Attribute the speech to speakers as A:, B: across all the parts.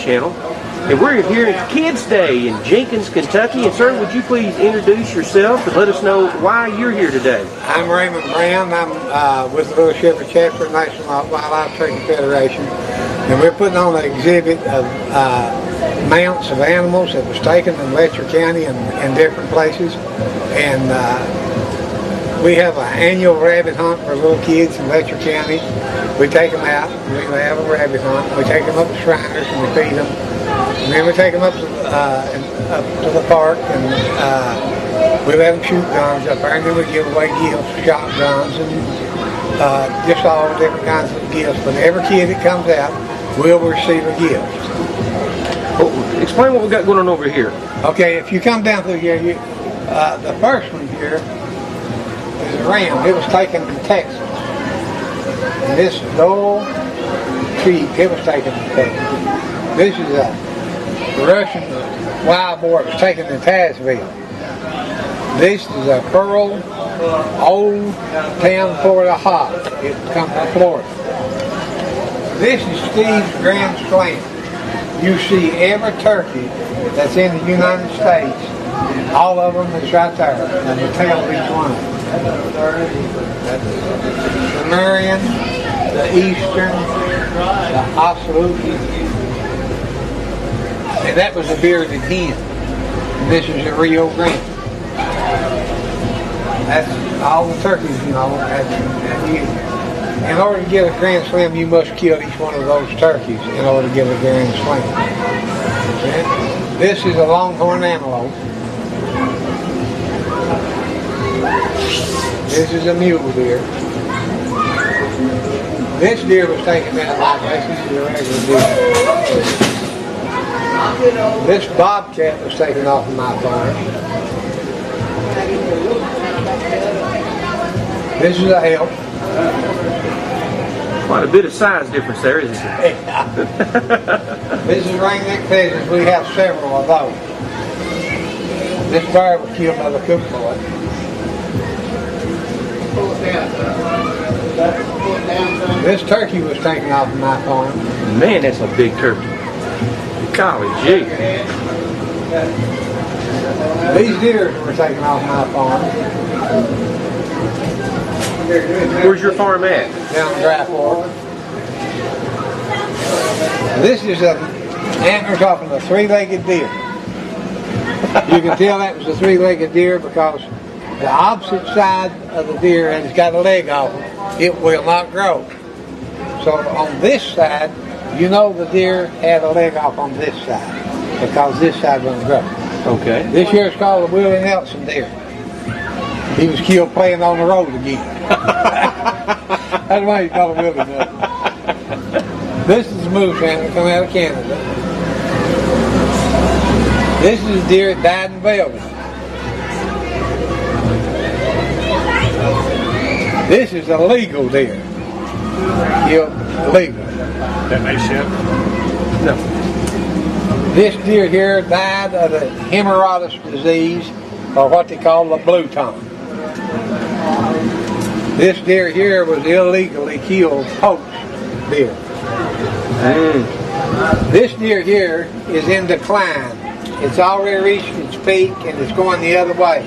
A: channel. And we're here at Kids Day in Jenkins, Kentucky. And sir, would you please introduce yourself and let us know why you're here today?
B: I'm Raymond Brown. I'm with the Little Shepherd Chapter National Wildlife Turkey Federation. And we're putting on an exhibit of mounts of animals that was taken in Letcher County and different places. And we have an annual rabbit hunt for little kids in Letcher County. We take them out. We have a rabbit hunt. We take them up to Shriners and we feed them. And then we take them up to the park and we let them shoot guns up there, and then we give away gifts, shotguns, and just all different kinds of gifts. But every kid that comes out will receive a gift.
A: Well, explain what we got going on over here.
B: Okay, if you come down through here, the first one here is a ram. It was taken in Texas. And this dull sheep, it was taken in Texas. This is a Russian wild boar that was taken in Tazeville. This is a pearl old town Florida hog. It comes from Florida. This is Steve's Grand Slam. You see every turkey that's in the United States, all of them is right there, and the tail of each one. The Marion, the Eastern, the Absolute. And that was a bearded hen. And this is a Rio Grande. That's all the turkeys, you know. In order to get a Grand Slam, you must kill each one of those turkeys in order to get a Grand Slam. Okay? This is a longhorn antelope. This is a mule deer. This deer was taken out of my place. This is a regular deer. This bobcat was taken off of my farm. This is a elk.
A: Quite a bit of size difference there, isn't there?
B: This is ringneck pheasants. We have several of those. This bear was killed by the cook boy. This turkey was taken off of my farm.
A: Man, that's a big turkey. Golly gee.
B: These deer were taken off my farm.
A: Where's your farm at?
B: Down in Dry Fork. This is antlers off of a three-legged deer. You can tell that was a three-legged deer because the opposite side of the deer has got a leg off it. It will not grow. So on this side, you know the deer had a leg off on this side because this side wouldn't grow.
A: Okay.
B: This here is called a Willie Nelson deer. He was killed playing on the road again. That's why you call him Willie Nelson. This is a moose antler coming out of Canada. This is a deer that died in velvet. This is a legal deer. Killed legal.
C: That may ship?
A: No.
B: This deer here died of the hemorrhagic disease, or what they call the blue tongue. This deer here was illegally killed poached deer. This deer here is in decline. It's already reached its peak and it's going the other way.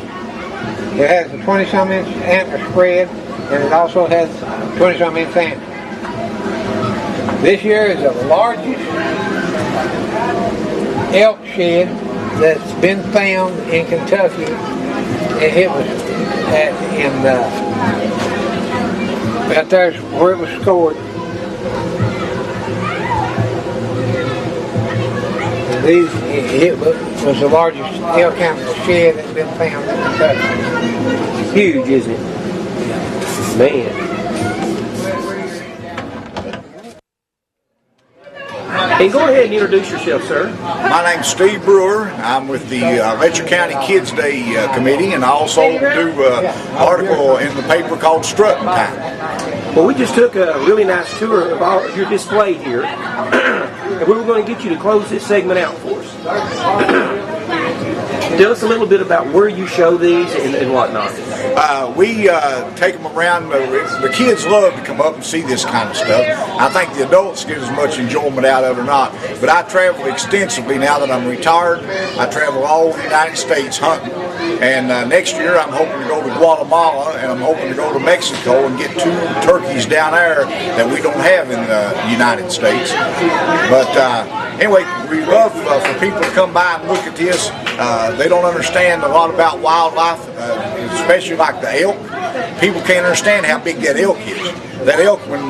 B: It has a 20-some inch antler spread and it also has 20-some inch antler. This here is the largest elk shed that's been found in Kentucky. It was out there's where it was scored. It was the largest elk antler shed that's been found in Kentucky.
A: It's huge, isn't it? Man. And go ahead and introduce yourself, sir.
D: My name's Steve Brewer. I'm with the Letcher County Kids Day Committee, and I also do an article in the paper called Strutting Time.
A: Well, we just took a really nice tour of your display here, and we were going to get you to close this segment out for us. Tell us a little bit about where you show these and whatnot.
D: we take them around. The kids love to come up and see this kind of stuff. I think the adults get as much enjoyment out of it or not. But I travel extensively now that I'm retired. I travel all over the United States hunting. And next year I'm hoping to go to Guatemala, and I'm hoping to go to Mexico and get 2 turkeys down there that we don't have in the United States. But anyway, we love for people to come by and look at this. They don't understand a lot about wildlife, especially like the elk. People can't understand how big that elk is. That elk, when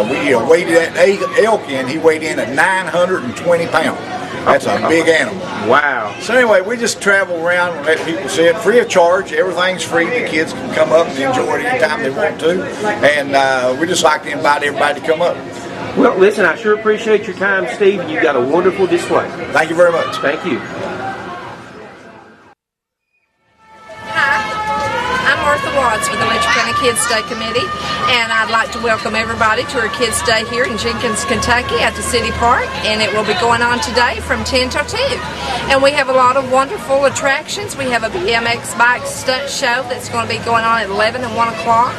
D: we weighed that elk in, he weighed in at 920 pounds. That's a big animal.
A: Wow.
D: So anyway, we just travel around and let people see it free of charge. Everything's free. The kids can come up and enjoy it anytime they want to. And we just like to invite everybody to come up.
A: Well, listen, I sure appreciate your time, Steve, and you've got a wonderful display.
D: Thank you very much.
A: Thank you.
C: With the Letcher County Kids Day Committee, and I'd like to welcome everybody to our Kids Day here in Jenkins, Kentucky at the City Park, and it will be going on today from 10 till 2. And we have a lot of wonderful attractions. We have a BMX bike stunt show that's going to be going on at 11 and 1 o'clock.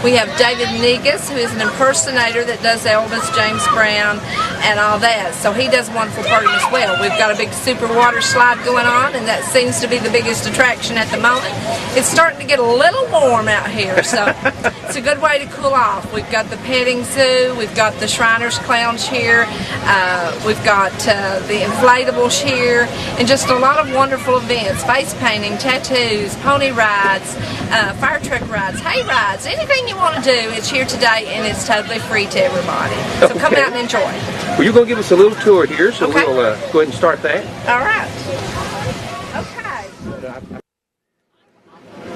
C: We have David Negus, who is an impersonator that does Elvis, James Brown, and all that. So he does a wonderful part as well. We've got a big super water slide going on, and that seems to be the biggest attraction at the moment. It's starting to get a little warm out here, so it's a good way to cool off. We've got the petting zoo, we've got the Shriners Clowns here, we've got the inflatables here, and just a lot of wonderful events, face painting, tattoos, pony rides, fire truck rides, hay rides, anything you want to do, it's here today, and it's totally free to everybody. So come out and enjoy.
A: Well, you're going to give us a little tour here, so
C: Okay.
A: we'll go ahead and start that.
C: All right.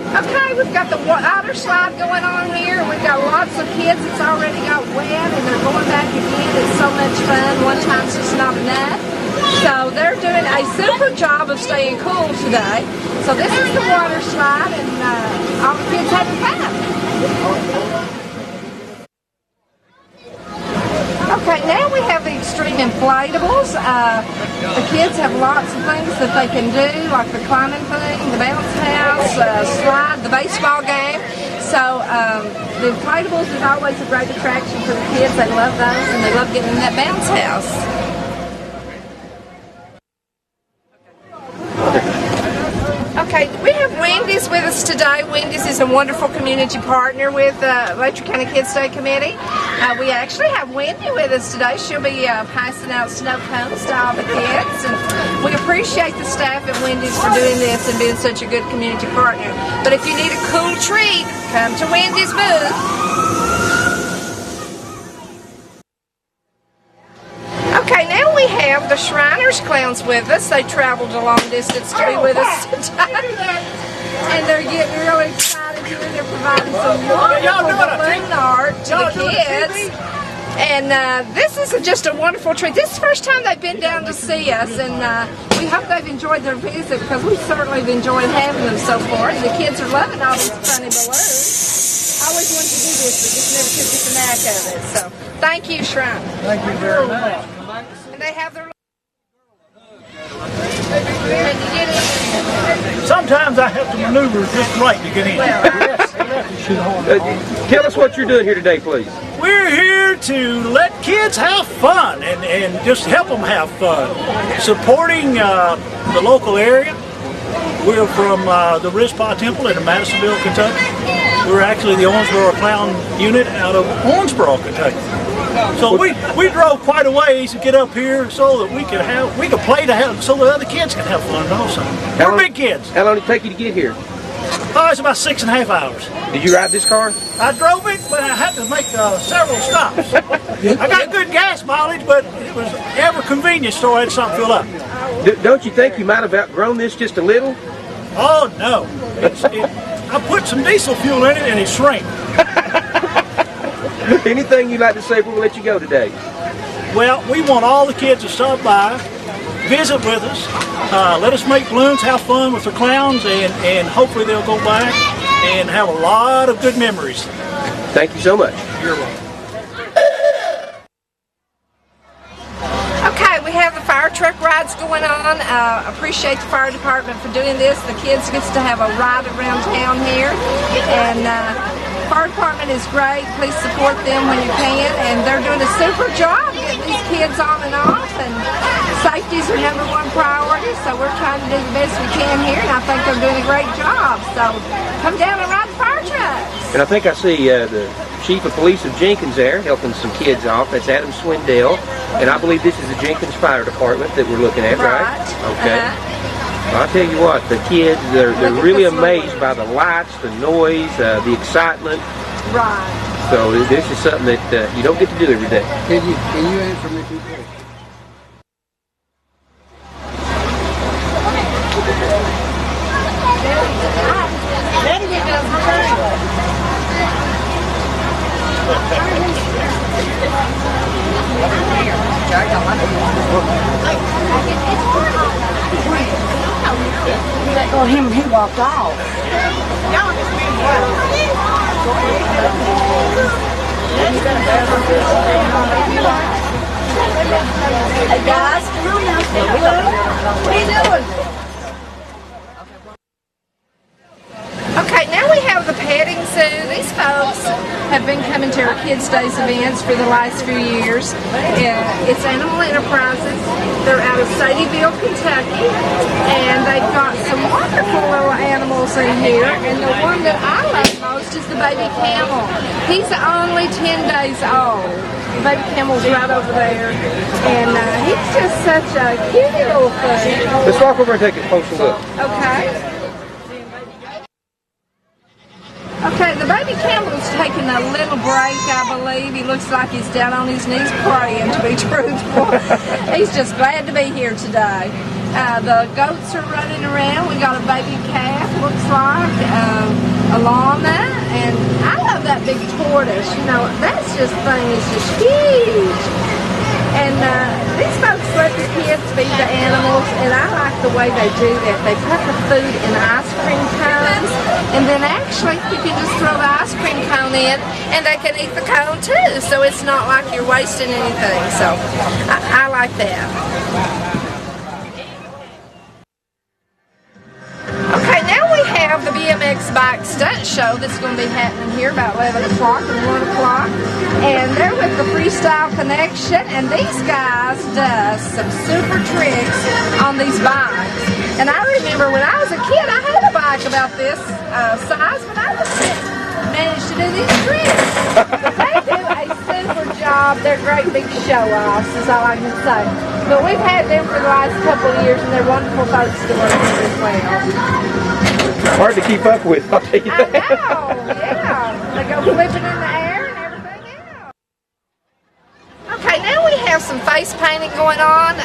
C: Okay, we've got the water slide going on here. We've got lots of kids that's already got wet, and they're going back again. It's so much fun. One time's just not enough. So they're doing a super job of staying cool today. So this is the water slide, and all the kids having fun. Okay, now we have the extreme inflatables. The kids have lots of things that they can do, like the climbing thing, the bounce house, slide, the baseball game. So the inflatables is always a great attraction for the kids. They love those, and they love getting in that bounce house. Okay, we have Wendy's with us today. Wendy's is a wonderful community partner with Letcher County Kids Day Committee. We actually have Wendy with us today. She'll be passing out snow cones to all the kids. And we appreciate the staff at Wendy's for doing this and being such a good community partner. But if you need a cool treat, come to Wendy's booth. Okay, now we have the Shriners Clowns with us. They traveled a long distance to be with us today. And they're getting really excited here. They're providing some wonderful balloon art to the kids. And this is just a wonderful treat. This is the first time they've been down to see us, and we hope they've enjoyed their visit, because we certainly have enjoyed having them so far. And the kids are loving all these funny balloons. I always wanted to do this, but just never could get the knack of it. So thank you, Shrine.
B: Thank you very much.
C: And they have their...
E: Sometimes I have to maneuver just right to get in.
A: Tell us what you're doing here today, please.
E: We're here to let kids have fun and just help them have fun. Supporting the local area. We're from the Rizpah Temple in Madisonville, Kentucky. We're actually the Owensboro Clown unit out of Owensboro, Kentucky. So we drove quite a ways to get up here so that we could play to have, so the other kids can have fun also. We're big kids.
A: How long did it take you to get here?
E: Oh, it's about 6.5 hours.
A: Did you ride this car?
E: I drove it, but I had to make several stops. I got good gas mileage, but it was ever convenient, so I had something to fill up.
A: Don't you think you might have outgrown this just a little?
E: Oh no! I put some diesel fuel in it, and it shrank.
A: Anything you'd like to say before we let you go today?
E: Well, we want all the kids to stop by, visit with us, let us make balloons, have fun with the clowns, and hopefully they'll go back and have a lot of good memories.
A: Thank you so much.
E: You're welcome.
C: Okay, we have the fire truck rides going on. Appreciate the fire department for doing this. The kids gets to have a ride around town here, and fire department is great. Please support them when you can, and they're doing a super job getting these kids on and off, and safety's our #1 priority, so we're trying to do the best we can here, and I think they're doing a great job. So come down and ride the fire trucks.
A: And I think I see the Chief of Police of Jenkins there helping some kids off. That's Adam Swindell. And I believe this is the Jenkins Fire Department that we're looking at, right? Okay. Well, I'll tell you what, the kids, they're really amazed by the lights, the noise, the excitement.
C: Right.
A: So this is something that you don't get to do every day.
B: Can you answer me 2 questions?
F: Well, he walked off. Hey guys, come on now. What are you doing?
C: Okay, now we have the petting zoo. These folks have been coming to our Kids Days events for the last few years. It's Animal Enterprises. They're out of Sadie'ville, Kentucky, and they've got some wonderful little animals in here. And the one that I love most is the baby camel. He's only 10 days old. The baby camel's right over there, and he's just such a cute little thing.
A: Let's walk over and take a closer look.
C: Okay. Okay, the baby camel's taking a little break, I believe. He looks like he's down on his knees praying, to be truthful. He's just glad to be here today. The goats are running around. We got a baby calf, looks like, a llama, and I love that big tortoise. You know, that's just thing is just huge. And these folks let the kids feed the animals, and I like the way they do that. They put the food in ice cream cones, and then actually you can just throw the ice cream cone in, and they can eat the cone too. So it's not like you're wasting anything. So I like that. Okay, now we have the BMX bike stunt show that's going to be happening here about 11 o'clock and 1 o'clock. And they're with the Freestyle Connection, and these guys does some super tricks on these bikes. And I remember when I was a kid, I had a bike about this size, but I managed to do these tricks. They do a super job. They're great big show-offs, is all I can say. But we've had them for the last couple of years, and they're wonderful folks to work with as well.
A: Hard to keep up with, I'll tell you that.
C: I know, yeah. They go flipping in the air and everything else. Okay, now we have some face painting going on.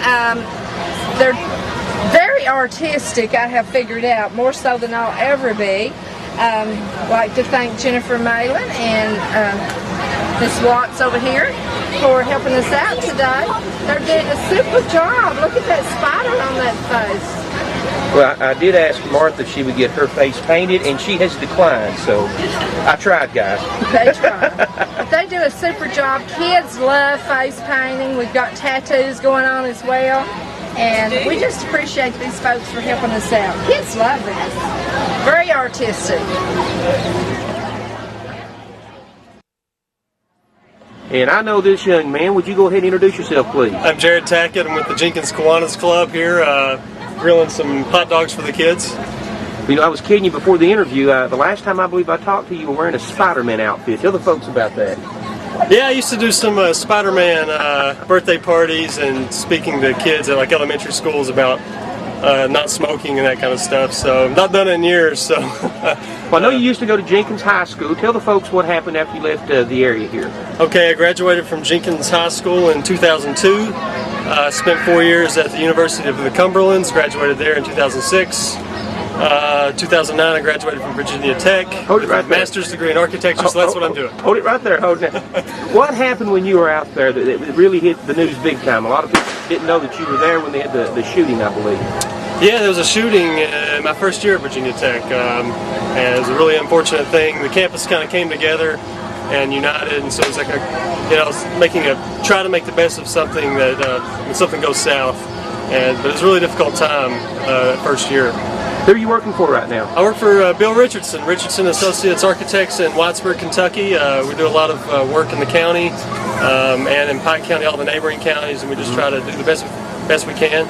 C: They're very artistic, I have figured out, more so than I'll ever be. Like to thank Jennifer Malin and Miss Watts over here for helping us out today. They're doing a super job. Look at that spider on that face.
A: Well, I did ask Martha if she would get her face painted, and she has declined, so I tried, guys.
C: They try. But they do a super job. Kids love face painting. We've got tattoos going on as well. And we just appreciate these folks for helping us out. Kids love this. Very artistic.
A: And I know this young man. Would you go ahead and introduce yourself, please?
G: I'm Jared Tackett. I'm with the Jenkins Kiwanis Club here, grilling some hot dogs for the kids.
A: You know, I was kidding you before the interview. The last time I believe I talked to you, you were wearing a Spider-Man outfit. Tell the folks about that.
G: Yeah, I used to do some Spider-Man birthday parties and speaking to kids at like elementary schools about not smoking and that kind of stuff. So I've not done it in years. So.
A: Well, I know you used to go to Jenkins High School. Tell the folks what happened after you left the area here.
G: Okay, I graduated from Jenkins High School in 2002. Spent 4 years at the University of the Cumberlands. Graduated there in 2006. 2009, I graduated from Virginia Tech.
A: Hold it right there.
G: Master's degree in architecture, so that's what I'm doing.
A: Hold it right there. Hold it. What happened when you were out there that really hit the news big time? A lot of people didn't know that you were there when they had the shooting, I believe.
G: Yeah, there was a shooting my first year at Virginia Tech, and it was a really unfortunate thing. The campus kind of came together and united. And so it's like try to make the best of something that when something goes south. But it's a really difficult time that first year.
A: Who are you working for right now?
G: I work for Bill Richardson Associates Architects in Whitesburg, Kentucky. We do a lot of work in the county and in Pike County, all the neighboring counties, and we just try to do the best we can.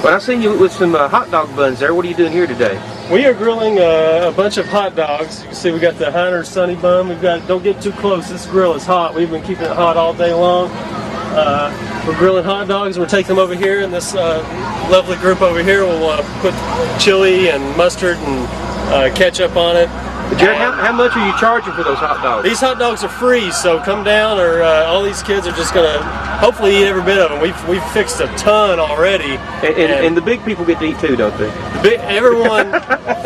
A: Well, I've seen you with some hot dog buns there. What are you doing here today?
G: We are grilling a bunch of hot dogs. You can see we got the Heiner Sunny Bun. Don't get too close. This grill is hot. We've been keeping it hot all day long. We're grilling hot dogs. We're taking them over here, and this lovely group over here will put chili and mustard and ketchup on it.
A: Jared, how much are you charging for those hot dogs?
G: These hot dogs are free, so come down, or all these kids are just going to hopefully eat every bit of them. We've fixed a ton already.
A: And the big people get to eat too, don't they?
G: Everyone,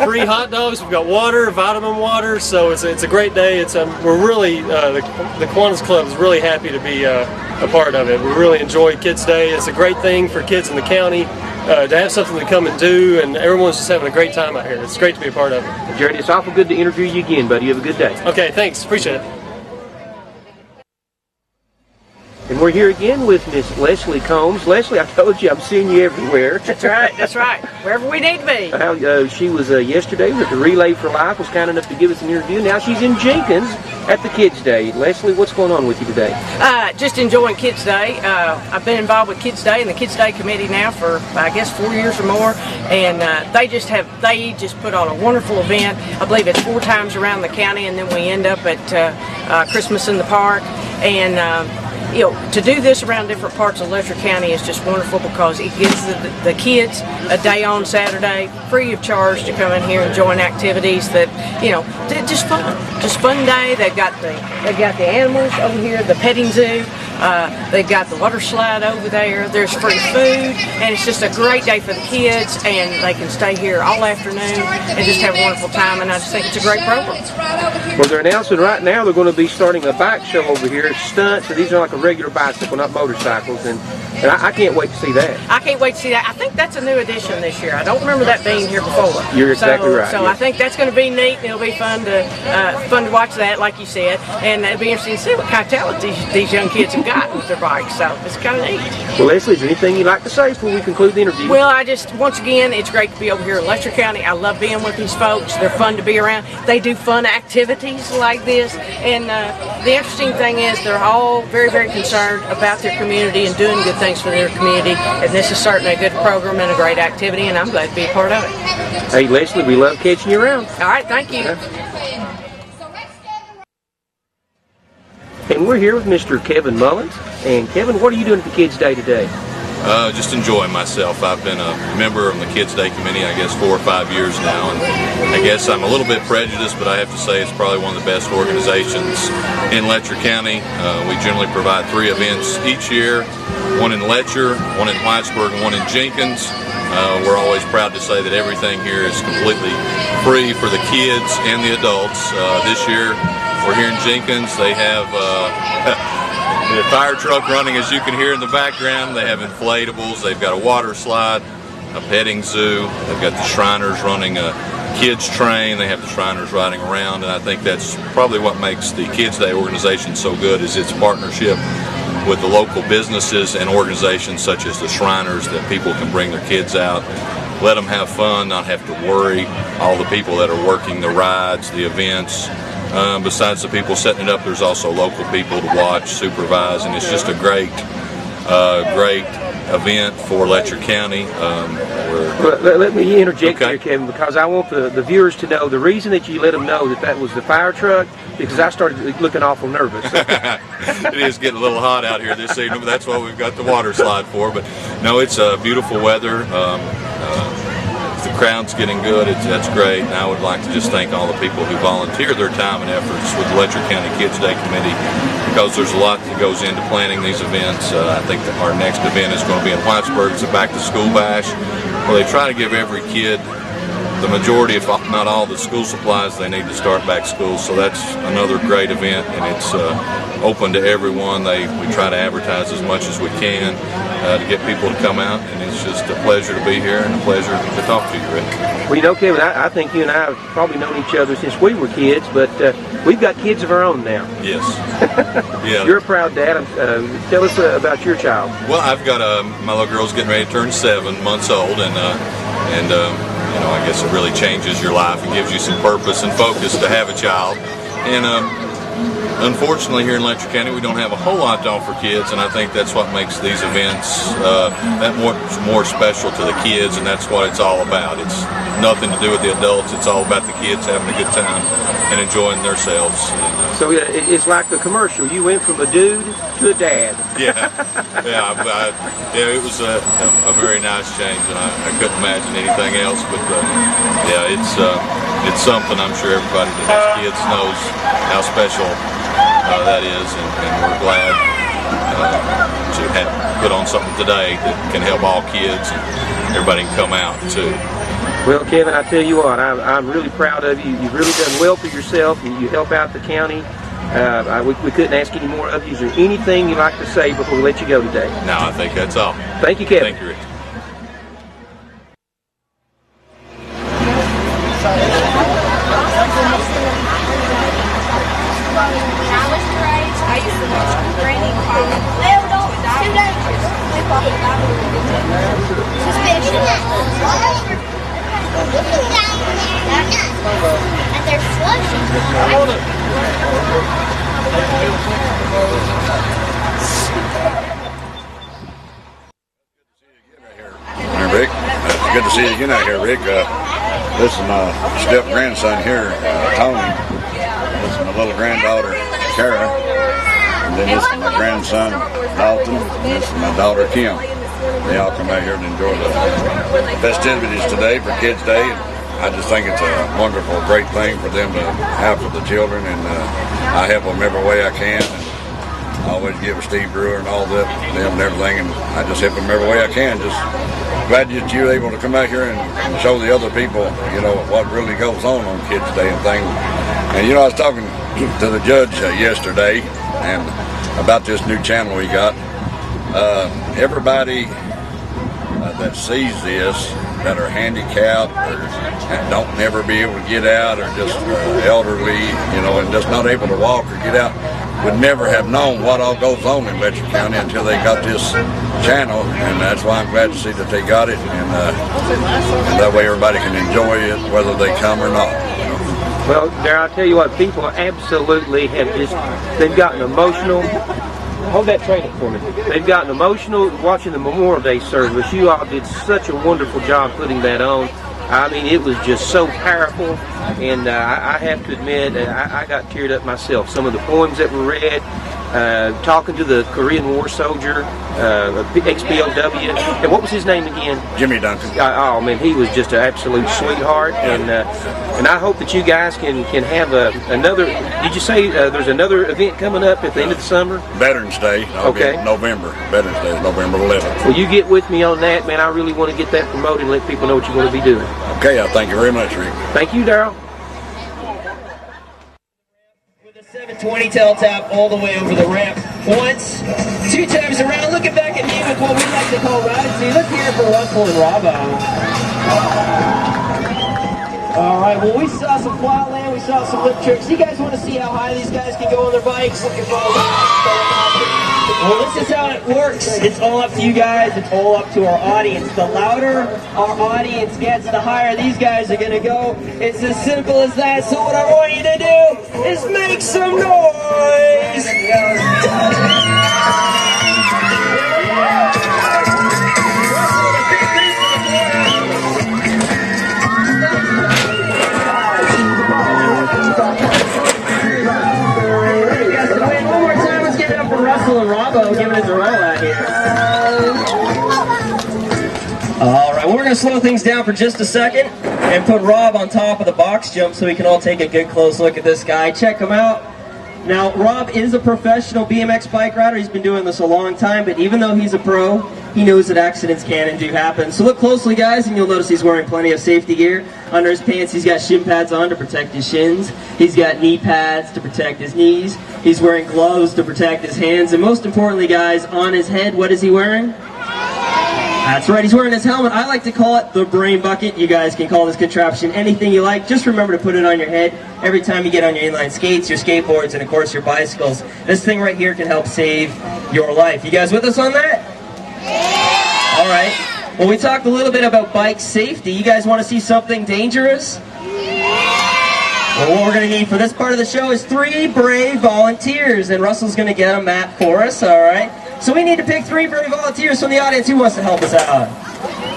G: free hot dogs. We've got water, vitamin water, so it's a great day. We're really, the Kiwanis Club is really happy to be a part of it. We really enjoy Kids Day. It's a great thing for kids in the county. To have something to come and do, and everyone's just having a great time out here. It's great to be a part of it.
A: Jared, it's awful good to interview you again, buddy. You have a good day.
G: Okay, thanks. Appreciate it.
A: And we're here again with Miss Leslie Combs. Leslie, I told you I'm seeing you everywhere.
H: That's right, that's right. Wherever we need to be.
A: She was yesterday with the Relay for Life, was kind enough to give us an interview. Now she's in Jenkins at the Kids Day. Leslie, what's going on with you today?
H: Just enjoying Kids Day. I've been involved with Kids Day and the Kids Day Committee now for, I guess, 4 years or more. And they just put on a wonderful event. I believe it's 4 times around the county, and then we end up at Christmas in the Park. And to do this around different parts of Letcher County is just wonderful, because it gives the kids a day on Saturday free of charge to come in here and join activities that, just fun day. They've got the animals over here, the petting zoo. They've got the water slide over there. There's free food, and it's just a great day for the kids, and they can stay here all afternoon and just have a wonderful time, and I just think it's a great program.
A: Well, they're announcing right now they're going to be starting a bike show over here, stunt. So these are like a regular bicycle, not motorcycles, and I can't wait to see that.
H: I can't wait to see that. I think that's a new addition this year. I don't remember that being here before.
A: You're exactly right.
H: So
A: yes.
H: I think that's going to be neat, and it'll be fun to watch that, like you said, and it'll be interesting to see what kind of talent these young kids have got with their bikes. So it's kind of neat.
A: Well, Leslie, is there anything you'd like to say before we conclude the interview?
H: Well, once again, it's great to be over here in Letcher County. I love being with these folks. They're fun to be around. They do fun activities like this, and the interesting thing is they're all very, very concerned about their community and doing good things for their community, and this is certainly a good program and a great activity, and I'm glad to be a part of it.
A: Hey, Leslie, we love catching you around.
H: All right, thank you.
A: And we're here with Mr. Kevin Mullins. And Kevin, what are you doing at the Kids Day today?
I: Just enjoying myself. I've been a member of the Kids Day Committee, I guess, 4 or 5 years now, and I guess I'm a little bit prejudiced, but I have to say it's probably one of the best organizations in Letcher County. We generally provide 3 events each year, one in Letcher, one in Whitesburg, and one in Jenkins. We're always proud to say that everything here is completely free for the kids and the adults. This year, we're here in Jenkins. They have the fire truck running, as you can hear in the background. They have inflatables. They've got a water slide, a petting zoo. They've got the Shriners running a kids train. They have the Shriners riding around, and I think that's probably what makes the Kids Day organization so good, is its partnership with the local businesses and organizations such as the Shriners, that people can bring their kids out, let them have fun, not have to worry. All the people that are working the rides, the events, besides the people setting it up, there's also local people to watch, supervise, and it's just a great event for Letcher County.
A: Let me interject here, Kevin, because I want the viewers to know the reason that you let them know that was the fire truck, because I started looking awful nervous.
I: It is getting a little hot out here this evening, but that's what we've got the water slide for. But no, it's beautiful weather. The crowd's getting good. That's great. And I would like to just thank all the people who volunteer their time and efforts with the Letcher County Kids Day Committee, because there's a lot that goes into planning these events. I think that our next event is going to be in Whitesburg. It's a back-to-school bash, where they try to give every kid the majority, if not all, the school supplies they need to start back school. So that's another great event, and it's open to everyone. We try to advertise as much as we can to get people to come out, and it's just a pleasure to be here and a pleasure to talk to you, Rick.
A: Well, you know, Kevin, I think you and I have probably known each other since we were kids, but we've got kids of our own now.
I: Yes. Yeah.
A: You're a proud dad. Tell us about your child.
I: Well, I've got my little girl's getting ready to turn 7 months old, and you know, I guess it really changes your life and gives you some purpose and focus to have a child. And unfortunately, here in Letcher County, we don't have a whole lot to offer kids, and I think that's what makes these events that much more special to the kids, and that's what it's all about. It's nothing to do with the adults. It's all about the kids having a good time and enjoying themselves.
A: So it's like the commercial. You went from a dude to a dad.
I: Yeah, it was a very nice change, and I couldn't imagine anything else. But yeah, it's something I'm sure everybody that has kids knows how special that is, and we're glad to have put on something today that can help all kids and everybody can come out too.
A: Well, Kevin, I tell you what, I'm really proud of you. You've really done well for yourself, and you help out the county. We couldn't ask any more of you. Is there anything you'd like to say before we let you go today?
I: No, I think that's all.
A: Thank you, Kevin.
I: Thank you, Rick.
J: Rick, good to see you again out here, Rick. This is my step-grandson here, Tony. This is my little granddaughter, Kara. And then this is my grandson, Dalton. And this is my daughter, Kim. They all come out here to enjoy the festivities today for Kids Day. I just think it's a wonderful, great thing for them to have for the children, and I help them every way I can. And I always give Steve Brewer and all that, them and everything, and I just help them every way I can. Just glad that you're able to come out here and show the other people, you know, what really goes on Kids Day and things. And you know, I was talking to the judge yesterday and about this new channel we got. Everybody that sees this, that are handicapped or don't never be able to get out, or just elderly, you know, and just not able to walk or get out, would never have known what all goes on in Letcher County until they got this channel, and that's why I'm glad to see that they got it, and that way everybody can enjoy it whether they come or not.
A: Well, Darryl, I'll tell you what, people absolutely have they've gotten emotional. Hold that trailer for me. They've gotten emotional watching the Memorial Day service. You all did such a wonderful job putting that on. I mean, it was just so powerful, and I have to admit, I got teared up myself. Some of the poems that were read, talking to the Korean War soldier, ex-POW, and what was his name again?
J: Jimmy Duncan.
A: Oh man, he was just an absolute sweetheart, and I hope that you guys can have another. Did you say there's another event coming up at the end of the summer?
J: Veterans Day.
A: Okay.
J: November. Veterans Day is November 11th.
A: Well, you get with me on that, man. I really want to get that promoted and let people know what you're going to be doing.
J: Okay, I thank you very much, Rick.
A: Thank you, Darryl.
K: With a 720 tail tap all the way over the ramp. Once, 2 times around, looking back at me with what we like to call ride. See, let's hear it for Russell and Robbo. All right, well, we saw some flat land, we saw some lip tricks. You guys want to see how high these guys can go on their bikes? Well, this is how it works. It's all up to you guys. It's all up to our audience. The louder our audience gets, the higher these guys are going to go. It's as simple as that. So what I want you to do is make some noise. Russell and Robbo giving us a roll out here. All right, we're going to slow things down for just a second and put Rob on top of the box jump so we can all take a good close look at this guy. Check him out. Now, Rob is a professional BMX bike rider. He's been doing this a long time, but even though he's a pro, he knows that accidents can and do happen. So look closely, guys, and you'll notice he's wearing plenty of safety gear. Under his pants, he's got shin pads on to protect his shins. He's got knee pads to protect his knees. He's wearing gloves to protect his hands. And most importantly, guys, on his head, what is he wearing? That's right, he's wearing his helmet. I like to call it the brain bucket. You guys can call this contraption anything you like. Just remember to put it on your head every time you get on your inline skates, your skateboards, and of course your bicycles. This thing right here can help save your life. You guys with us on that? Yeah. All right. Well, we talked a little bit about bike safety. You guys want to see something dangerous? Yeah. Well, what we're going to need for this part of the show is 3 brave volunteers, and Russell's going to get a map for us, all right? So we need to pick 3 brave volunteers from the audience. Who wants to help us out?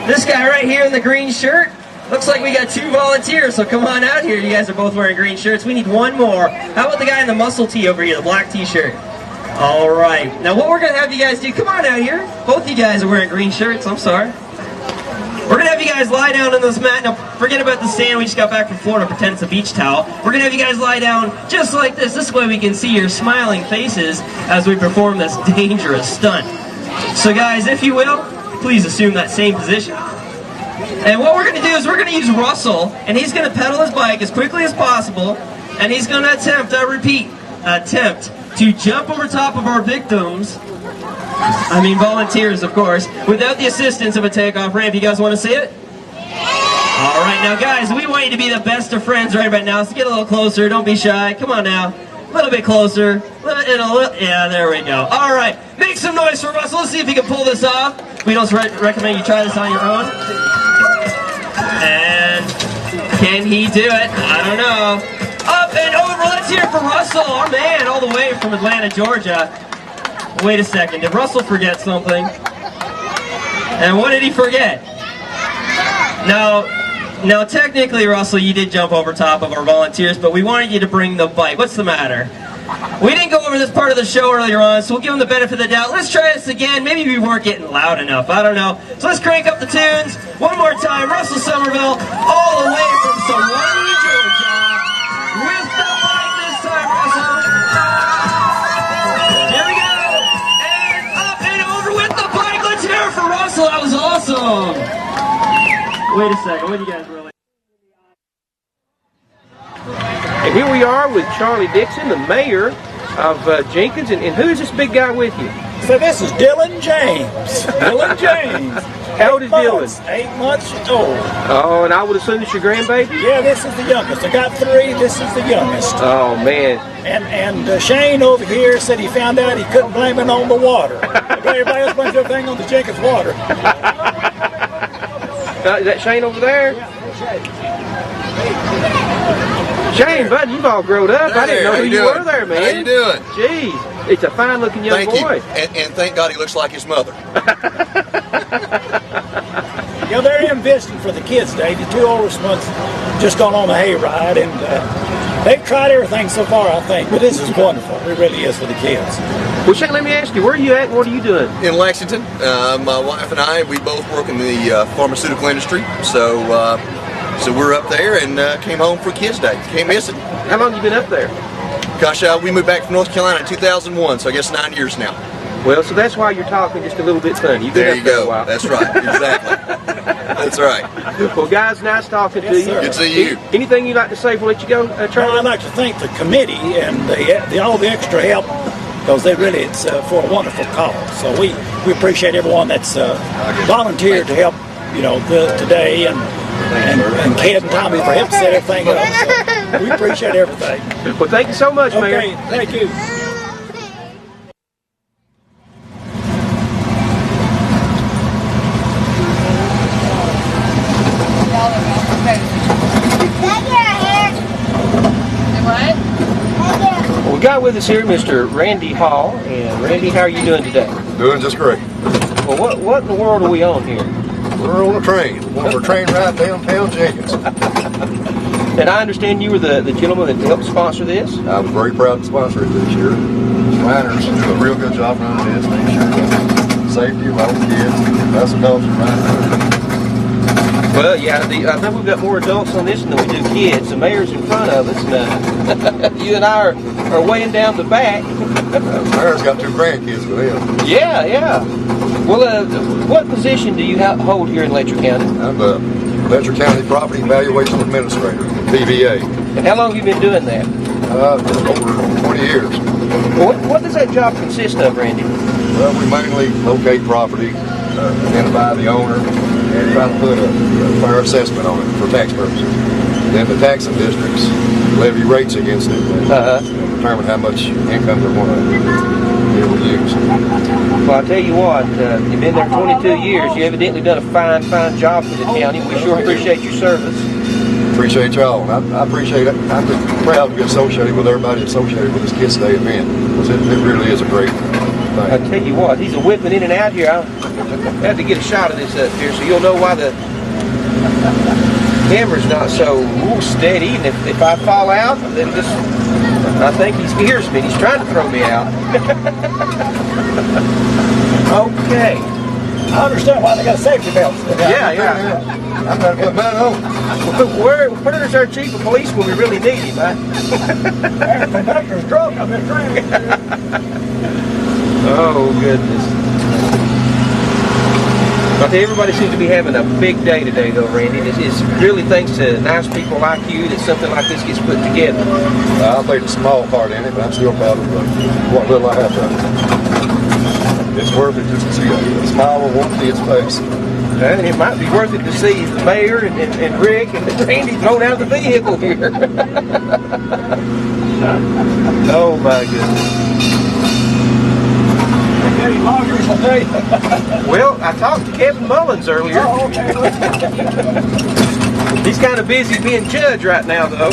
K: This guy right here in the green shirt. Looks like we got 2 volunteers, so come on out here. You guys are both wearing green shirts. We need 1 more. How about the guy in the muscle tee over here, the black t-shirt? All right. Now what we're going to have you guys do, come on out here. Both you guys are wearing green shirts. I'm sorry. We're going to have you guys lie down on this mat. Now, forget about the sand. We just got back from Florida. Pretend it's a beach towel. We're going to have you guys lie down just like this. This way we can see your smiling faces as we perform this dangerous stunt. So, guys, if you will, please assume that same position. And what we're going to do is we're going to use Russell, and he's going to pedal his bike as quickly as possible, and he's going to attempt, I repeat, attempt to jump over top of our victims, volunteers, of course, without the assistance of a takeoff ramp. You guys want to see it? All right, now, guys, we want you to be the best of friends right about now, so get a little closer. Don't be shy. Come on now. A little bit closer. Yeah, there we go. All right, make some noise for Russell. Let's see if he can pull this off. We don't recommend you try this on your own. And can he do it? I don't know. Up and over. Let's hear it for Russell, our man, all the way from Atlanta, Georgia. Wait a second. Did Russell forget something? And what did he forget? Now, technically, Russell, you did jump over top of our volunteers, but we wanted you to bring the bike. What's the matter? We didn't go over this part of the show earlier on, so we'll give him the benefit of the doubt. Let's try this again. Maybe we weren't getting loud enough. I don't know. So let's crank up the tunes. One more time. Russell Somerville, all the way from Kiwanis, Georgia, with the bike this time, Russell. Here we go. And up and over with the bike. Let's hear it for Russell. That was awesome. Wait a second. What do you guys really?
A: And here we are with Charlie Dixon, the mayor of Jenkins. And who's this big guy with you?
E: So this is Dylan James. Dylan James.
A: How old is Dylan?
E: 8 months old.
A: Oh, and I would assume it's your grandbaby?
E: Yeah, this is the youngest. I got 3. This is the youngest.
A: Oh, man.
E: And Shane over here said he found out he couldn't blame it on the water. Everybody else blames everything on the Jenkins water.
A: Is that Shane over there? Shane, bud, you've all grown up.
L: Hey,
A: I didn't know who you were there, man.
L: How you doing?
A: Jeez, it's a fine-looking young
L: boy. Thank you, and thank God he looks like his mother.
E: Yeah, they're investing for the kids' day. The 2 oldest ones just gone on the hayride, and they've tried everything so far, I think. But this is wonderful. It really is for the kids.
A: Well, Shane, let me ask you, where are you at and what are you doing?
L: In Lexington. My wife and I, we both work in the pharmaceutical industry. So we're up there and came home for Kids Day. Can't miss it.
A: How long have you been up there?
L: Gosh, we moved back from North Carolina in 2001, so I guess 9 years now.
A: Well, so that's why you're talking just a little bit funny. You've been
L: There
A: up
L: you
A: there a
L: go.
A: while.
L: That's right. Exactly. That's right.
A: Well, guys, nice talking to you.
E: sir.
L: Good to see you.
A: Anything you'd like to say before we let you go,
E: Well,
A: Charlie?
E: I'd like to thank the committee and all the extra help, because it's for a wonderful cause. So we appreciate everyone that's volunteered to help, today, and Ked and Tommy for helping set everything up. So we appreciate everything.
A: Well, thank you so much, Mayor.
E: Okay, thank you.
A: Well, we got with us here Mr. Randy Hall. And Randy, how are you doing today?
M: Doing just great.
A: Well, what in the world are we on here?
M: We're on a train. We're on a train ride downtown Jenkins.
A: And I understand you were the gentleman that helped sponsor this?
M: I was very proud to sponsor it this year. Miners do a real good job running this. Make sure the safety of all the kids. That's adults are right.
A: Well, yeah, I think we've got more adults on this than we do kids. The mayor's in front of us, and you and I are weighing down the back.
M: The mayor's got 2 grandkids with him.
A: Yeah. Well, what position do you hold here in Letcher County?
M: I'm the Letcher County Property Valuation Administrator, PVA.
A: And how long have you been doing that?
M: Over 20 years.
A: What does that job consist of, Randy?
M: Well, we mainly locate property, identify the owner, and try to put a fair assessment on it for tax purposes. Then the taxing districts levy rates against it and determine how much income they want to use.
A: Well, I'll tell you what, you've been there 22 years. You evidently done a fine job for the county. We sure appreciate your service.
M: Appreciate y'all. I appreciate it. I'm just proud to be associated with everybody associated with this Kids Day event, because it really is a great thing.
A: I tell you what, he's a whipping in and out here. I have to get a shot of this up here so you'll know why the camera's not so steady. And if I fall out, then just, I think he scares me. He's trying to throw me out. Okay.
E: I understand why they got safety belts.
A: Yeah.
M: I'm going to put mine on.
A: Where's our chief of police when we really need him, huh?
E: The conductor's drunk. I've been drinking.
A: Oh, goodness. But everybody seems to be having a big day today, though, Randy. It's really thanks to nice people like you that something like this gets put together.
M: I played a small part in it, but I'm still proud of what little I have done. It's worth it just to see a smile on one kid's face.
A: And it might be worth it to see the mayor and Rick and Randy thrown out of the vehicle here. Oh, my goodness. Well, I talked to Kevin Mullins earlier.
E: Oh, okay.
A: He's kind of busy being judge right now, though.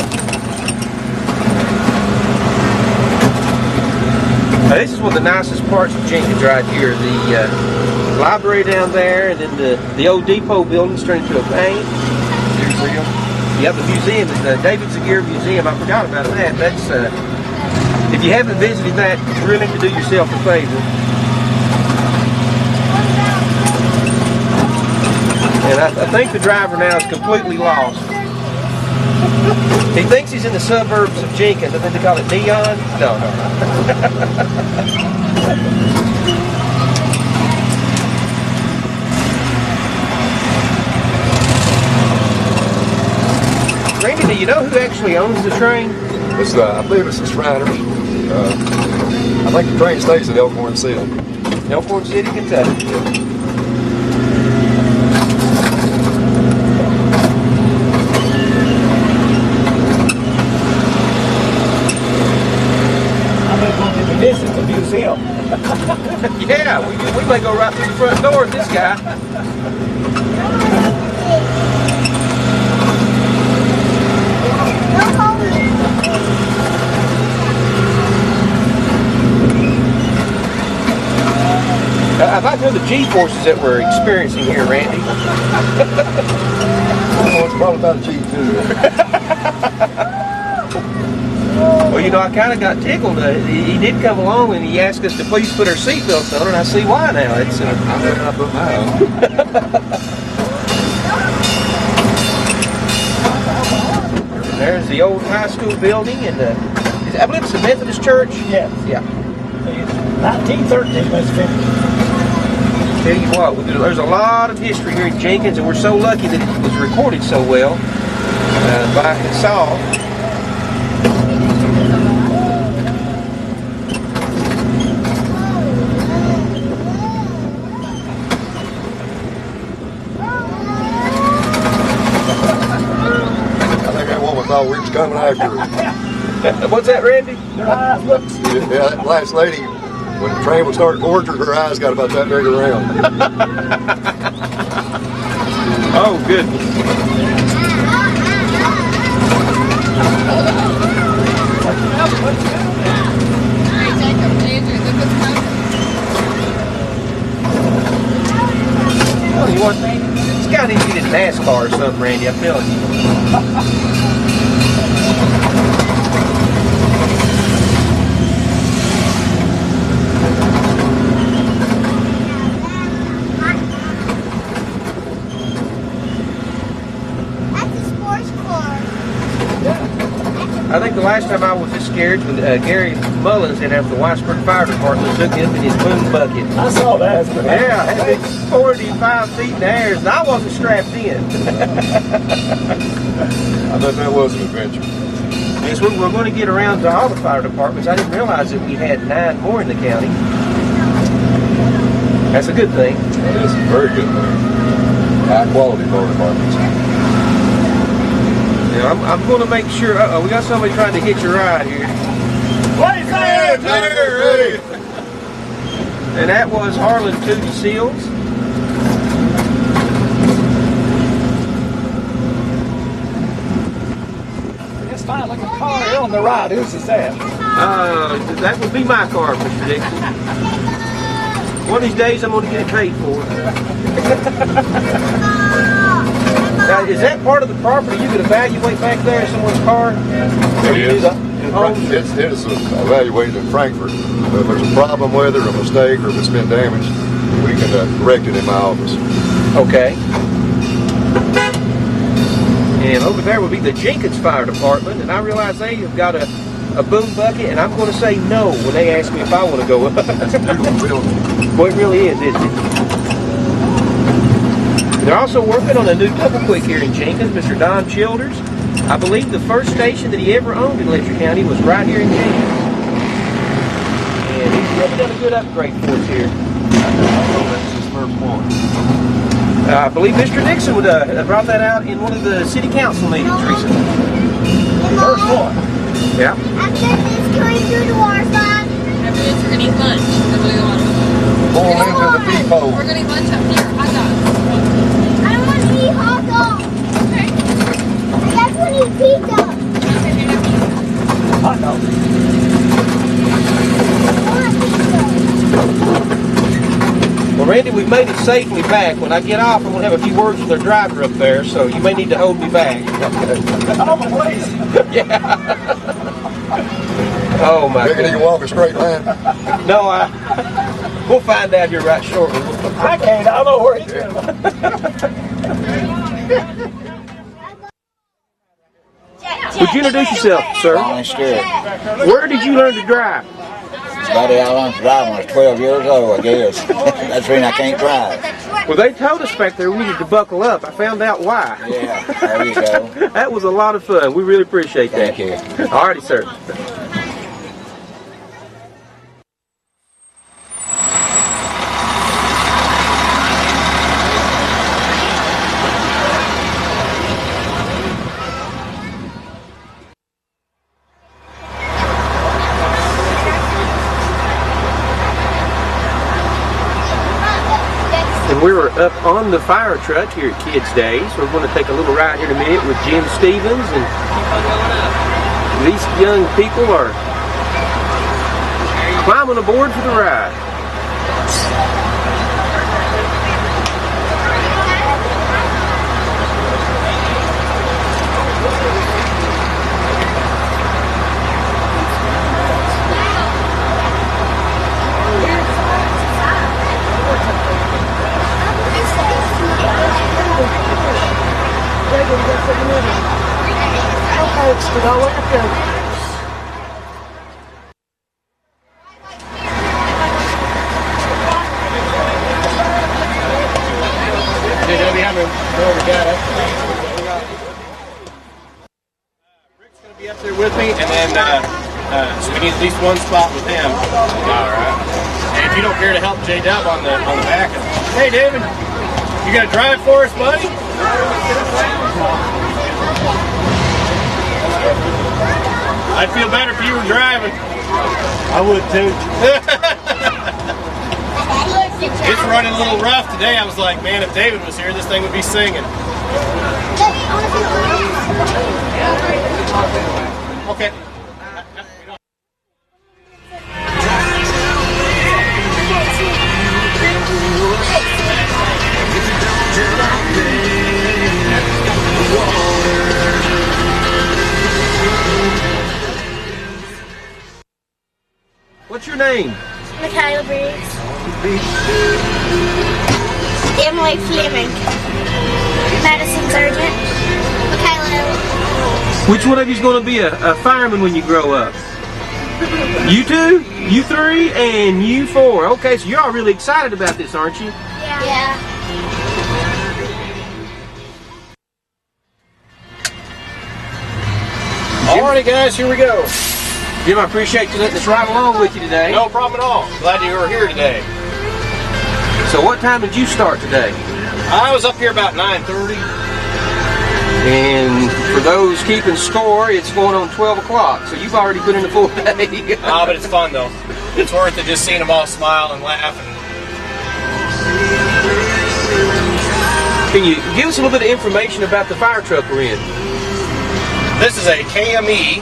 A: This is one of the nicest parts of Jenkins right here. The library down there, and then the old depot building's turned into a paint museum. Yeah, the museum is the David Zagier Museum. I forgot about that. That's if you haven't visited that, you really need to do yourself a favor. And I think the driver now is completely lost. He thinks he's in the suburbs of Jenkins. I think they call it Neon. No. Randy, do you know who actually owns the train?
M: I believe it's the Shriners. I think the train stays at Elkhorn City.
A: Elkhorn City, Kentucky.
E: This is the museum.
A: Yeah, we may go right through the front door of this guy. I'd like to know the G-forces that we're experiencing here, Randy.
M: It's probably about a G2.
A: Well, you know, I kind of got tickled. He did come along and he asked us to please put our seatbelts on, and I see why now. It's
M: I'm going to put mine on.
A: There's the old high school building, and I believe it's the Methodist Church.
E: Yes.
A: Yeah.
E: 1913 was finished.
A: Tell you what, there's a lot of history here in Jenkins, and we're so lucky that it was recorded so well by Saul.
M: We was coming after her.
A: What's that, Randy?
E: Eyes looks.
M: Yeah, that last lady, when the train was starting to orchard, her eyes got about that big around.
A: Oh, goodness. Oh, you want this guy needs to get in NASCAR or something, Randy, I'm telling you. I think the last time I was this scared when Gary Mullins in after the Whitesburg Fire Department took him in his boom bucket.
E: I saw that.
A: Yeah, it had 45 feet in the air, and I wasn't strapped in.
M: I bet that was an adventure.
A: Yes, we're going to get around to all the fire departments. I didn't realize that we had 9 more in the county. That's a good thing.
M: That is a very good thing. High quality fire departments.
A: Yeah, I'm going to make sure. We got somebody trying to hitch a ride here.
E: Wait there!
A: And that was Harlan Tootie Seals.
E: It's fine like a car here on the right. Whose is that?
A: That would be my car, Mr. Dixon. One of these days I'm going to get it paid for. Now, is that part of the property you could evaluate back there in someone's car?
M: It is. It is evaluated in Frankfurt. If there's a problem with it, or a mistake, or if it's been damaged, we can correct it in my office.
A: Okay. And over there would be the Jenkins Fire Department, and I realize they have got a boom bucket, and I'm going to say no when they ask me if I want to go up. Well, it really is, isn't it? They're also working on a new double quick here in Jenkins, Mr. Don Childers. I believe the first station that he ever owned in Letcher County was right here in Jenkins. And he's really done a good upgrade for us here.
M: That's his first one.
A: I believe Mr. Dixon would brought that out in one of the city council meetings recently.
E: First one.
A: Yeah.
F: After this, can we do the water slide?
N: After this, we're going to eat lunch. That's what we want.
M: Pull into the peephole.
N: We're going to eat lunch up here. Hot dogs.
F: I don't want to eat hot dogs.
N: Okay.
F: I just want to eat pizza.
E: Hot dogs.
A: Well, Randy, we've made it safely back. When I get off, I'm going to have a few words with our driver up there, so you may need to hold me back.
E: Oh, please.
A: Yeah. Oh, my
M: Reckon you can walk a straight line?
A: No, we'll find out here right shortly.
E: I can't. I know where he's going.
A: Would you introduce yourself, sir? Where did you learn to drive?
O: Buddy, I learned to drive when I was 12 years old, I guess. That's the reason I can't drive.
A: Well, they told us back there we needed to buckle up. I found out why.
O: Yeah, there you go.
A: That was a lot of fun. We really appreciate that.
O: Thank you.
A: All righty, sir. And we were up on the fire truck here at Kids Day, so we're going to take a little ride here in a minute with Jim Stevens, and these young people are climbing aboard for the ride. Rick's going to be up there with me, and then so we need at least one spot with him. All right. And if you don't care to help J-Dub on the back. Hey, David, you going to drive for us, buddy? I'd feel better if you were driving. I would too. It's running a little rough today. I was like, man, if David was here, this thing would be singing. Okay. What's your name?
F: Michaela Briggs. Emily Fleming. Madison Sargent. Michaela.
A: Which one of you's going to be a fireman when you grow up? You two, you three, and you four. Okay, so you're all really excited about this, aren't you?
F: Yeah.
P: Alrighty guys, here we go.
A: Jim, I appreciate you letting us ride along with you today.
P: No problem at all. Glad you were here today.
A: So what time did you start today?
P: I was up here about 9:30.
A: And for those keeping score, it's going on 12 o'clock. So you've already put in a full day.
P: But it's fun though. It's worth it just seeing them all smile and laugh.
A: Can you give us a little bit of information about the fire truck we're in?
P: This is a KME.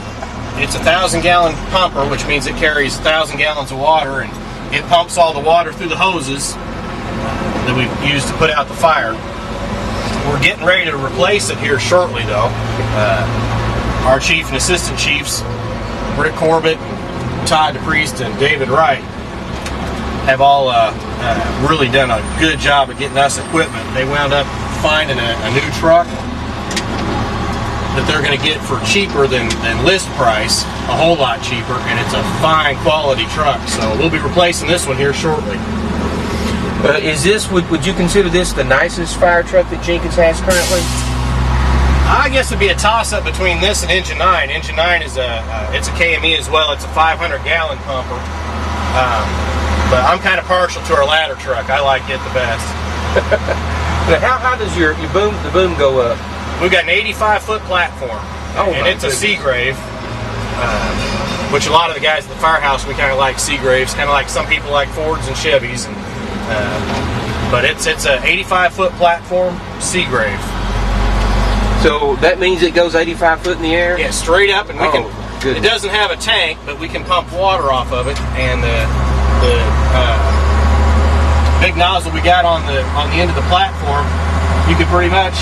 P: It's a 1,000-gallon pumper, which means it carries 1,000 gallons of water, and it pumps all the water through the hoses that we've used to put out the fire. We're getting ready to replace it here shortly, though. Our chief and assistant chiefs, Rick Corbett, Todd DePriest, and David Wright, have all really done a good job of getting us equipment. They wound up finding a new truck that they're going to get for cheaper than list price, a whole lot cheaper, and it's a fine quality truck. So we'll be replacing this one here shortly.
A: Is this, would you consider this the nicest fire truck that Jenkins has currently?
P: I guess it'd be a toss-up between this and Engine 9. Engine 9 is it's a KME as well. It's a 500-gallon pumper. But I'm kind of partial to our ladder truck. I like it the best.
A: Now, how high does the boom go up?
P: We've got an 85-foot platform, and it's a Seagrave, which a lot of the guys at the firehouse, we kind of like Seagraves, kind of like some people like Fords and Chevys. But it's an 85-foot platform Seagrave.
A: So that means it goes 85 foot in the air?
P: Yeah, straight up, and we can. It doesn't have a tank, but we can pump water off of it, and the big nozzle we got on the end of the platform, you could pretty much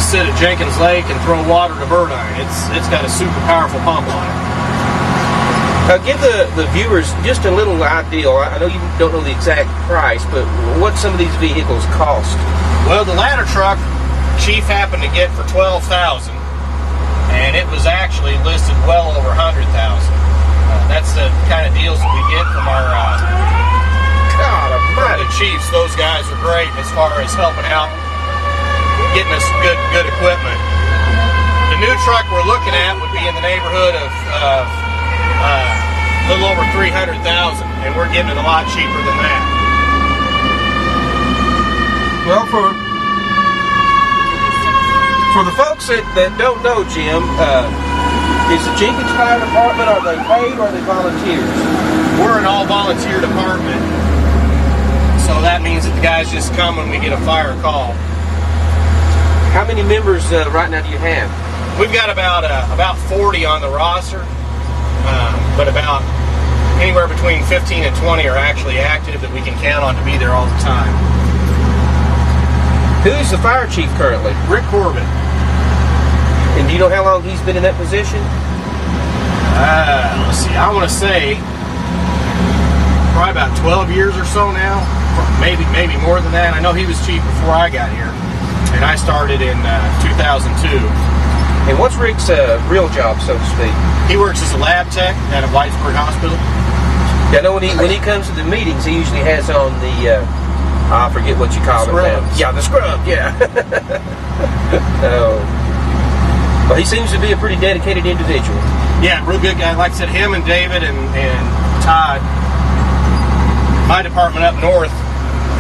P: sit at Jenkins Lake and throw water to bird iron. It's got a super powerful pump on it.
A: Give the viewers just a little idea. I know you don't know the exact price, but what some of these vehicles cost?
P: Well, the ladder truck Chief happened to get for $12,000, and it was actually listed well over $100,000. That's the kind of deals that we get from our the chiefs. Those guys are great as far as helping out, getting us good equipment. The new truck we're looking at would be in the neighborhood of a little over $300,000, and we're getting it a lot cheaper than that.
A: Well, for the folks that don't know, Jim, is the Jenkins Fire Department, are they paid or are they volunteers?
P: We're an all-volunteer department, so that means that the guys just come when we get a fire call.
A: How many members right now do you have?
P: We've got about 40 on the roster, but about anywhere between 15 and 20 are actually active that we can count on to be there all the time.
A: Who's the fire chief currently?
P: Rick Corbett.
A: And do you know how long he's been in that position?
P: Let's see, I want to say probably about 12 years or so now, maybe more than that. I know he was chief before I got here, and I started in 2002.
A: And what's Rick's real job, so to speak?
P: He works as a lab tech at a Whitesburg hospital.
A: Yeah, I know when he comes to the meetings, he usually has on the I forget what you call it now. Yeah, the scrub. Yeah. Well, he seems to be a pretty dedicated individual.
P: Yeah, real good guy. Like I said, him and David and Todd. My department up north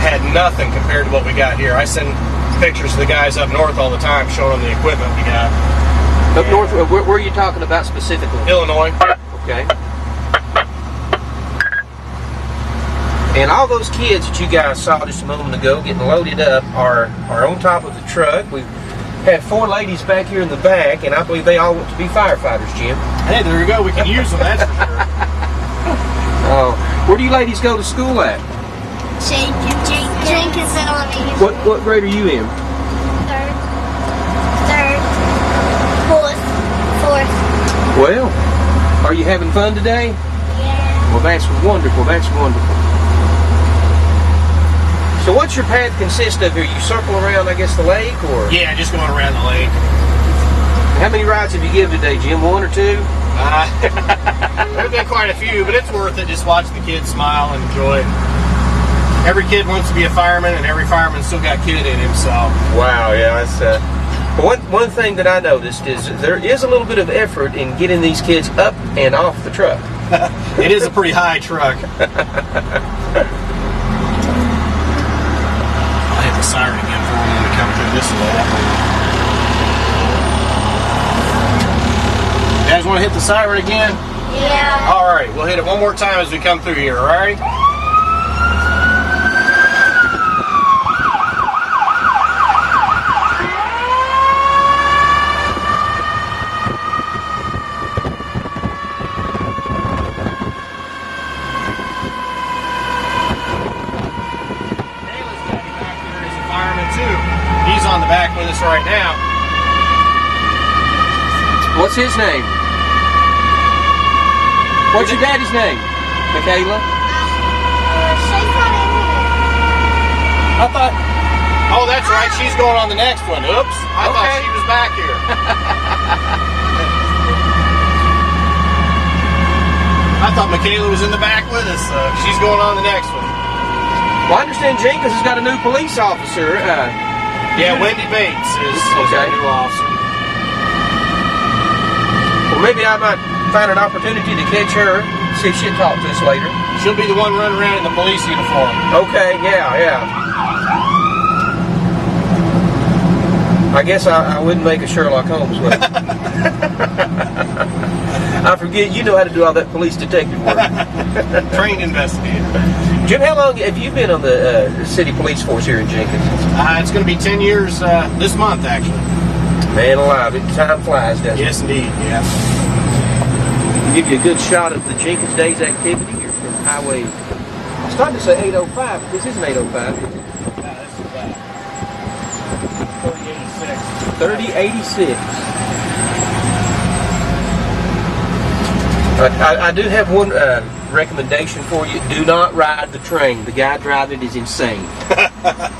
P: had nothing compared to what we got here. I send pictures of the guys up north all the time, showing them the equipment we got.
A: Up north, where are you talking about specifically?
P: Illinois.
A: Okay. And all those kids that you guys saw just a moment ago getting loaded up are on top of the truck. We've had 4 ladies back here in the back, and I believe they all want to be firefighters, Jim.
P: Hey, there you go. We can use them, that's for sure.
A: Where do you ladies go to school at?
F: Jenkins Elementary.
A: What grade are you in?
F: Third, fourth.
A: Well, are you having fun today?
F: Yeah.
A: Well, that's wonderful. That's wonderful. So what's your path consist of here? You circle around, I guess, the lake, or?
P: Yeah, just going around the lake.
A: How many rides have you given today, Jim? 1 or 2?
P: There's been quite a few, but it's worth it. Just watch the kids smile and enjoy it. Every kid wants to be a fireman, and every fireman still got kid in him. So.
A: Wow, yeah, that's. One thing that I noticed is there is a little bit of effort in getting these kids up and off the truck.
P: It is a pretty high truck. I hit the siren again for them when we come through this way. You guys want to hit the siren again?
F: Yeah.
P: All right, we'll hit it one more time as we come through here, all right? He's on the back with us right now.
A: What's his name? What's your daddy's name? Michaela?
F: She's not in here.
P: I thought, oh, that's right, she's going on the next one. Oops, I thought she was back here. I thought Michaela was in the back with us. She's going on the next one.
A: Well, I understand Jenkins has got a new police officer.
P: Yeah, Wendy Bates is our new officer.
A: Well, maybe I might find an opportunity to catch her, see if she'll talk to us later.
P: She'll be the one running around in the police uniform.
A: Okay, yeah. I guess I wouldn't make a Sherlock Holmes with it. I forget, you know how to do all that police detective work.
P: Trained investigator.
A: Jim, how long have you been on the city police force here in Jenkins?
P: It's going to be 10 years this month, actually.
A: Man alive, time flies, doesn't it?
P: Yes, indeed, yeah.
A: I'll give you a good shot of the Jenkins Days activity here from Highway. I was starting to say 805, but this isn't 805, is it?
P: No, this is 3086.
A: 3086. I do have one recommendation for you. Do not ride the train. The guy driving it is insane.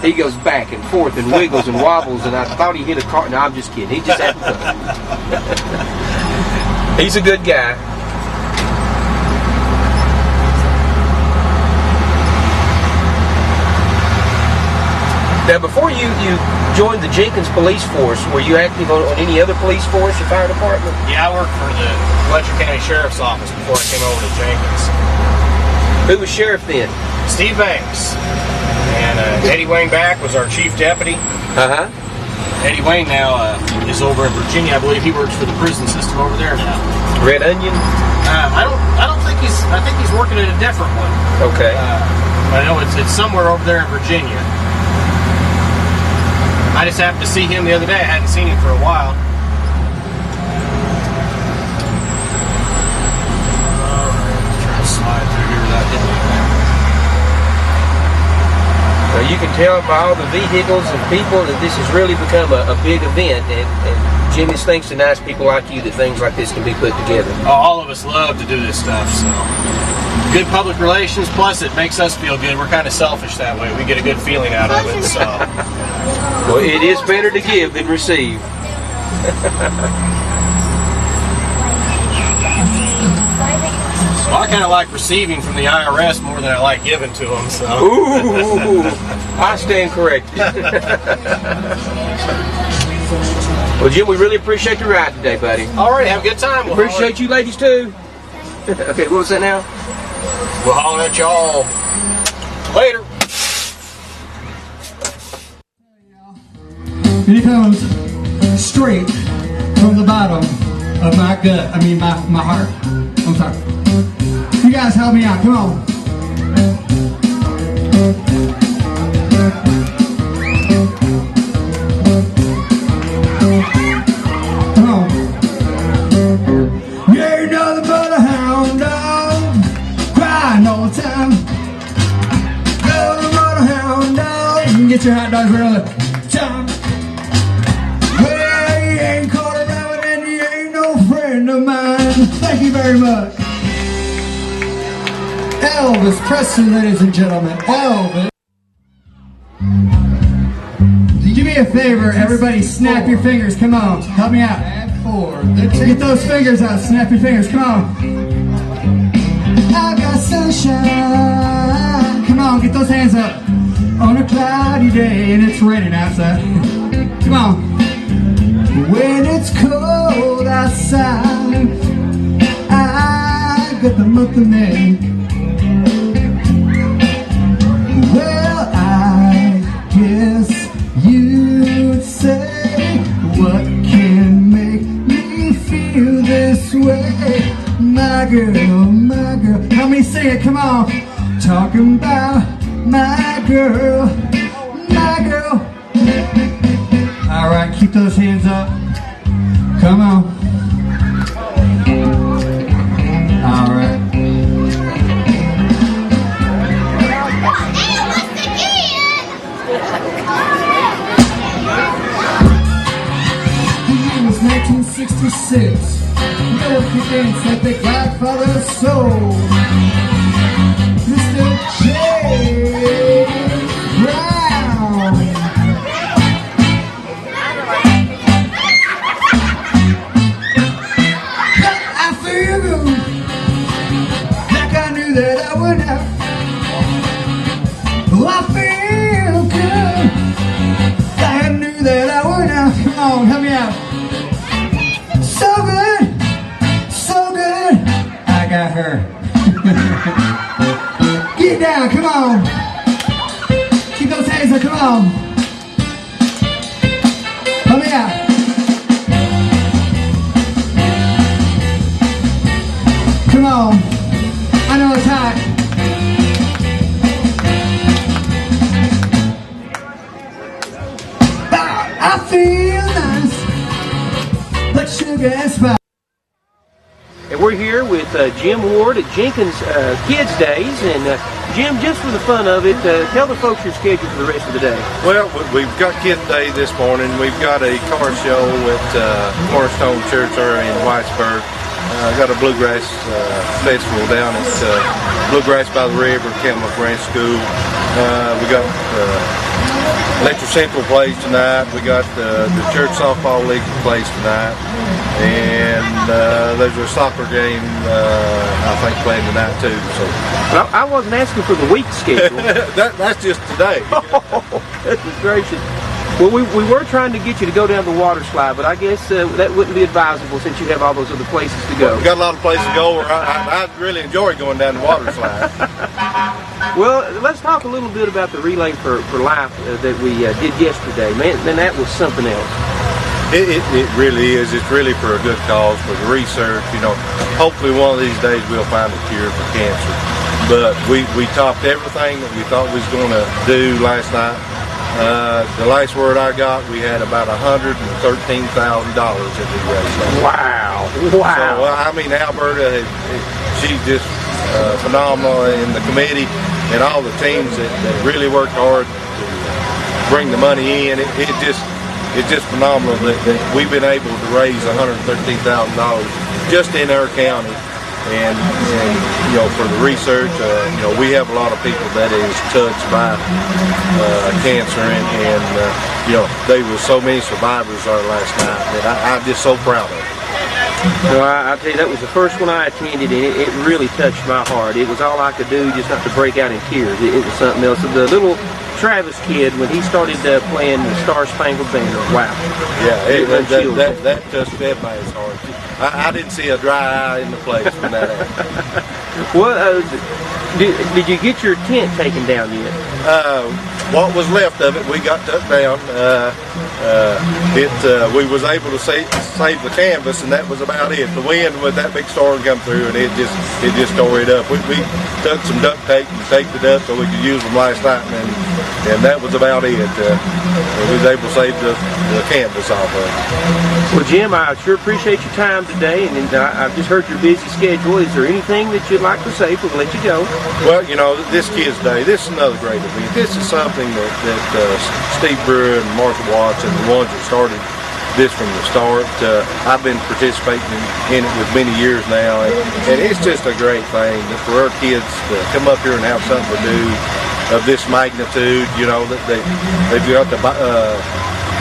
A: He goes back and forth and wiggles and wobbles, and I thought he hit a car. No, I'm just kidding. He just having fun. He's a good guy. Now, before you joined the Jenkins police force, were you active on any other police force or fire department?
P: Yeah, I worked for the Letcher County Sheriff's Office before I came over to Jenkins.
A: Who was sheriff then?
P: Steve Banks. And Eddie Wayne Back was our chief deputy.
A: Uh-huh.
P: Eddie Wayne now is over in Virginia. I believe he works for the prison system over there now.
A: Red Onion?
P: I don't think I think he's working at a different one.
A: Okay.
P: I know it's somewhere over there in Virginia. I just happened to see him the other day. I hadn't seen him for a while. Try to slide through here without hitting anything.
A: Well, you can tell by all the vehicles and people that this has really become a big event, and Jimmy's thanks to nice people like you that things like this can be put together.
P: Oh, all of us love to do this stuff, so good public relations, plus it makes us feel good. We're kind of selfish that way. We get a good feeling out of it, so.
A: Well, it is better to give than receive.
P: Well, I kind of like receiving from the IRS more than I like giving to them, so.
A: Ooh, I stand corrected. Well, Jim, we really appreciate the ride today, buddy.
P: All right, have a good time. We'll
A: appreciate you ladies, too. Okay, what was that now?
P: We'll holler at y'all later.
Q: And it comes straight from the bottom of my gut. I mean, my heart. I'm sorry. You guys help me out. Come on. Come on. You ain't nothing but a hound dog, crying all the time. Nothing but a hound dog. You can get your hot dogs for another time. Well, you ain't caught a rabbit and you ain't no friend of mine. Thank you very much. Elvis Presley, ladies and gentlemen. Elvis. Do me a favor, everybody snap your fingers. Come on, help me out. 4. Get those fingers out, snap your fingers, come on. I've got sunshine. Come on, get those hands up. On a cloudy day and it's raining outside. Come on. When it's cold outside, I got the month of May. Well, I guess you'd say, what can make me feel this way? My girl, help me sing it, come on. Talking about my girl, my girl. All right, keep those hands up. Come on. All right. The year was 1966. Milky dance like the Godfather's soul. Mr. J. Brown. I feel good, like I knew that I would have. Oh, I feel good, like I knew that I would have. Come on, help me out. So good, I got her. Get down, come on. Keep those hands up, come on. Help me out. Come on. I know it's hot. I feel nice, like sugar and spice.
A: And we're here with Jim Ward at Jenkins Kids Days. And Jim, just for the fun of it, tell the folks your schedule for the rest of the day.
R: Well, we've got Kids Day this morning. We've got a car show at Cornerstone Church in Whitesburg. Got a bluegrass festival down at Bluegrass by the River, Camelot Branch School. We got Letcher Central plays tonight. We got the church softball league plays tonight, and there's a soccer game I think playing tonight too. So,
A: well, I wasn't asking for the week schedule.
R: that's just today.
A: Goodness gracious. Well, we were trying to get you to go down the water slide, but I guess that wouldn't be advisable since you have all those other places to go.
R: We've got a lot of places to go where I really enjoy going down the water slide.
A: Well, let's talk a little bit about the Relay for Life that we did yesterday. Man, that was something else.
R: It really is. It's really for a good cause, for the research. You know, hopefully one of these days we'll find a cure for cancer. But we topped everything that we thought we was going to do last night. The last word I got, we had about $113,000 that we raised.
A: Wow!
R: So, I mean, Alberta, she's just phenomenal in the committee and all the teams that really worked hard to bring the money in. It's just phenomenal that we've been able to raise $113,000 just in our county. And you know, for the research, you know, we have a lot of people that is touched by cancer, and you know, there was so many survivors there last night that I'm just so proud of.
A: Well, I'll tell you, that was the first one I attended, and it really touched my heart. It was all I could do just not to break out in tears. It was something else. The little Travis kid, when he started playing the Star Spangled Banner, wow.
R: Yeah, that touched everybody's heart. I didn't see a dry eye in the place when that happened.
A: Well, did you get your tent taken down yet?
R: What was left of it, we got took down. We was able to save the canvas, and that was about it. The wind with that big storm come through, and it just tore it up. We took some duct tape and taped it up so we could use them last night, and that was about it. We was able to save the canvas off of it.
A: Well, Jim, I sure appreciate your time today, and I've just heard your busy schedule. Is there anything that you'd like to say before we let you go?
R: Well, you know, this Kids Day, this is another great event. This is something that Steve Brewer and Marshall Watts and the ones that started this from the start. I've been participating in it with many years now, and it's just a great thing for our kids to come up here and have something to do of this magnitude. You know, that they've got the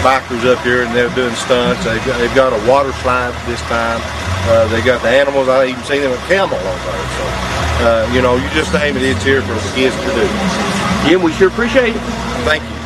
R: bikers up here, and they're doing stunts. They've got a water slide this time. They got the animals. I even seen them with camel on there. So, you know, you just name it, it's here for the kids to do.
A: Jim, we sure appreciate it.
R: Thank you.